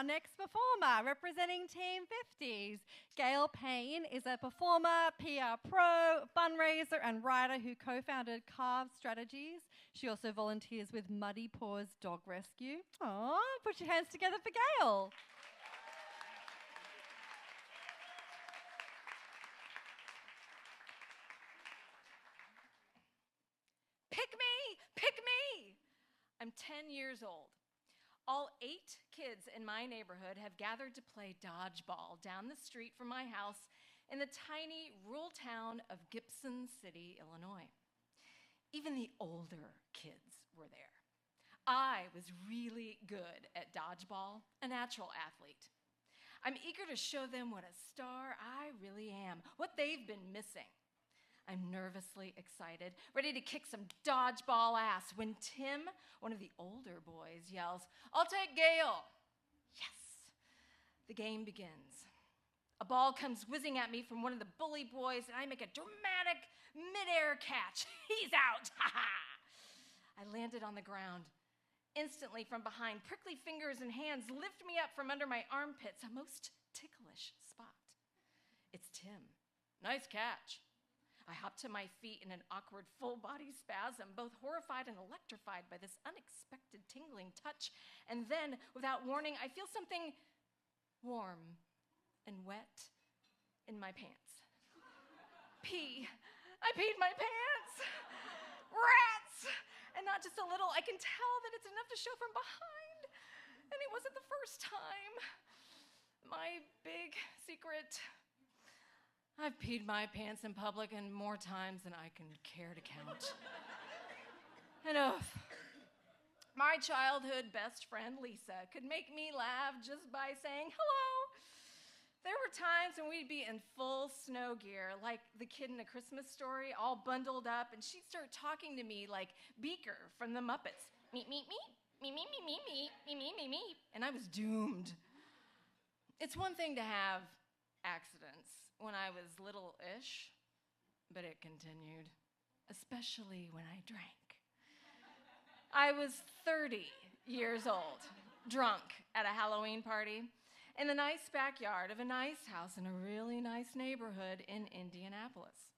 next performer, representing Team 50s. Gail Payne is a performer, PR pro, fundraiser and writer who co-founded Carve Strategies. She also volunteers with Muddy Paws Dog Rescue. Aw, put your hands together for Gail. Pick me! Pick me! I'm 10 years old. All 8 kids in my neighborhood have gathered to play dodgeball down the street from my house in the tiny rural town of Gibson City, Illinois. Even the older kids were there. I was really good at dodgeball, a natural athlete. I'm eager to show them what a star I really am, what they've been missing. I'm nervously excited, ready to kick some dodgeball ass when Tim, one of the older boys, yells, "I'll take Gail." Yes. The game begins. A ball comes whizzing at me from one of the bully boys, and I make a dramatic midair catch. He's out. Ha ha! I landed on the ground. Instantly from behind, prickly fingers and hands lift me up from under my armpits, a most ticklish spot. It's Tim. Nice catch. I hop to my feet in an awkward full-body spasm, both horrified and electrified by this unexpected tingling touch. And then, without warning, I feel something warm and wet in my pants. Pee. I peed my pants. Rats! And not just a little, I can tell that it's enough to show from behind. And it wasn't the first time. My big secret. I've peed my pants in public and more times than I can care to count. Enough. My childhood best friend, Lisa, could make me laugh just by saying hello. There were times when we'd be in full snow gear, like the kid in A Christmas Story, all bundled up, and she'd start talking to me like Beaker from the Muppets. Meep, meep, meep, meep, meep, meep, meep, meep, meep, meep, meep. And I was doomed. It's one thing to have accidents when I was little-ish, but it continued, especially when I drank. I was 30 years old, drunk at a Halloween party in the nice backyard of a nice house in a really nice neighborhood in Indianapolis.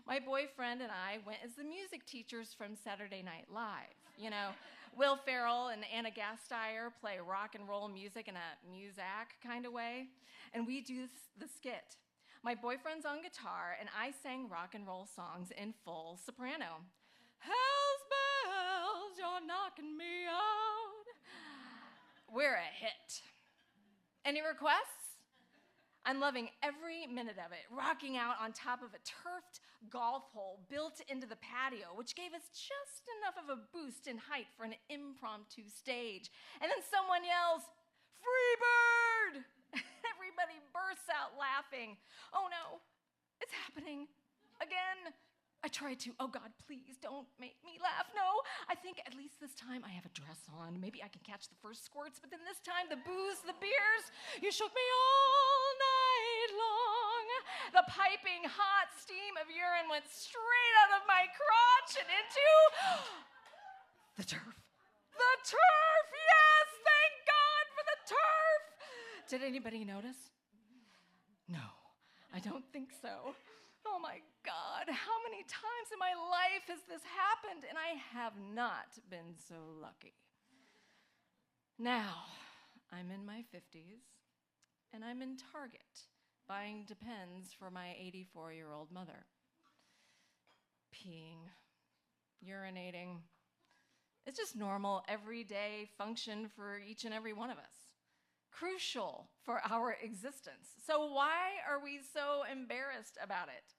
My boyfriend and I went as the music teachers from Saturday Night Live. You know, Will Ferrell and Anna Gasteyer play rock and roll music in a muzak kind of way, and we do the skit. My boyfriend's on guitar, and I sang rock and roll songs in full soprano. Hell's bells, you're knocking me out. We're a hit. Any requests? I'm loving every minute of it, rocking out on top of a turfed golf hole built into the patio, which gave us just enough of a boost in height for an impromptu stage. And then someone yells, "Free bird!" Everybody bursts out laughing. Oh no, it's happening again. I tried to, oh God, please don't make me laugh. No, I think at least this time I have a dress on. Maybe I can catch the first squirts, but then this time the booze, the beers, you shook me all night long. The piping hot steam of urine went straight out of my crotch and into the turf. The turf, yes, thank God for the turf. Did anybody notice? No, I don't think so. Oh my God, how many times in my life has this happened? And I have not been so lucky. Now, I'm in my 50s, and I'm in Target buying Depends for my 84-year-old mother. Peeing, urinating. It's just normal, everyday function for each and every one of us. Crucial for our existence. So why are we so embarrassed about it?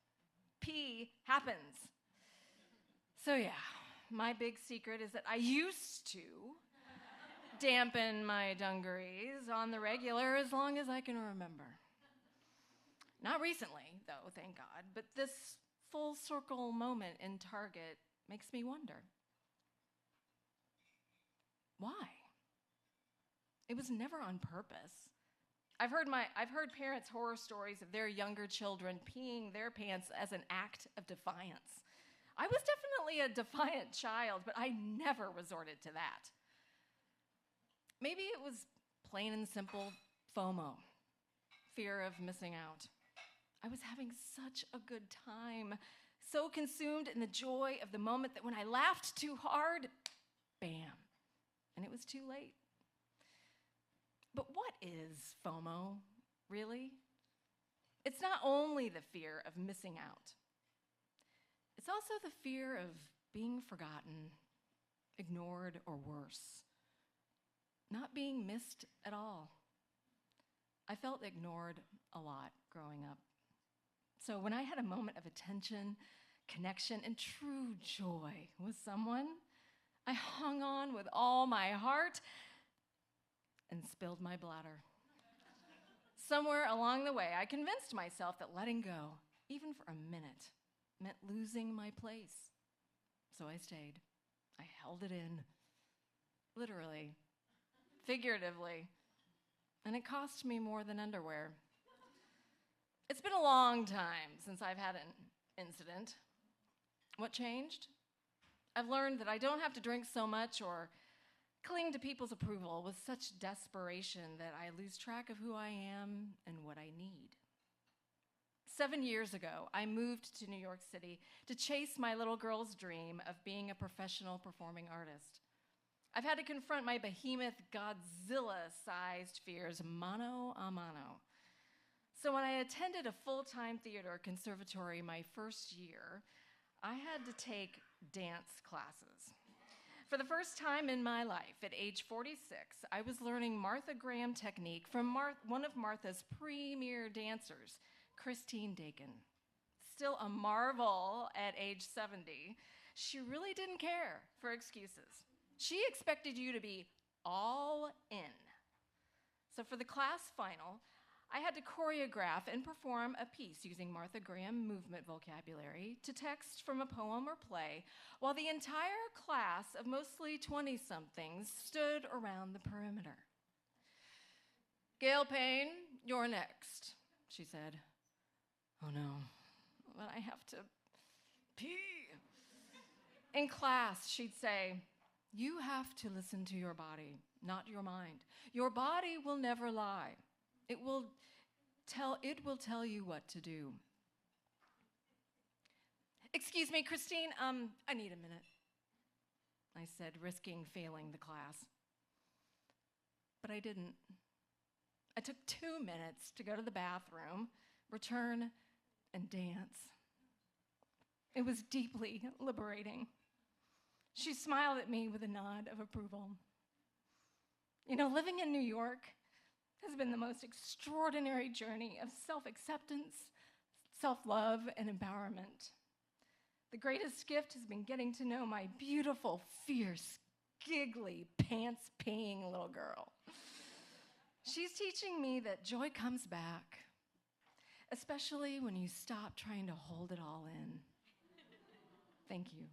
Pee happens. So yeah, my big secret is that I used to dampen my dungarees on the regular as long as I can remember. Not recently, though, thank God, but this full circle moment in Target makes me wonder. Why? It was never on purpose. I've heard parents' horror stories of their younger children peeing their pants as an act of defiance. I was definitely a defiant child, but I never resorted to that. Maybe it was Plain and simple FOMO, fear of missing out. I was having such a good time, so consumed in the joy of the moment that when I laughed too hard, bam, and it was too late. But what is FOMO, really? It's not only the fear of missing out. It's also the fear of being forgotten, ignored, or worse, not being missed at all. I felt ignored a lot growing up. So when I had a moment of attention, connection, and true joy with someone, I hung on with all my heart and spilled my bladder. Somewhere along the way, I convinced myself that letting go, even for a minute, meant losing my place. So I stayed. I held it in, literally, figuratively, and it cost me more than underwear. It's been a long time since I've had an incident. What changed? I've learned that I don't have to drink so much or cling to people's approval with such desperation that I lose track of who I am and what I need. 7 years ago, I moved to New York City to chase my little girl's dream of being a professional performing artist. I've had to confront my behemoth, Godzilla-sized fears mano a mano. So when I attended a full-time theater conservatory my first year, I had to take dance classes. For the first time in my life, at age 46, I was learning Martha Graham technique from one of Martha's premier dancers, Christine Dakin. Still a marvel at age 70, she really didn't care for excuses. She expected you to be all in. So for the class final, I had to choreograph and perform a piece using Martha Graham movement vocabulary to text from a poem or play, while the entire class of mostly 20-somethings stood around the perimeter. "Gail Payne, you're next," she said. Oh no, but I have to pee. In class, she'd say, "You have to listen to your body, not your mind. Your body will never lie. It will tell you what to do." "Excuse me, Christine, I need a minute," I said, risking failing the class. But I didn't. I took 2 minutes to go to the bathroom, return, and dance. It was deeply liberating. She smiled at me with a nod of approval. You know, living in New York has been the most extraordinary journey of self-acceptance, self-love, and empowerment. The greatest gift has been getting to know my beautiful, fierce, giggly, pants-peeing little girl. She's teaching me that joy comes back, especially when you stop trying to hold it all in. Thank you.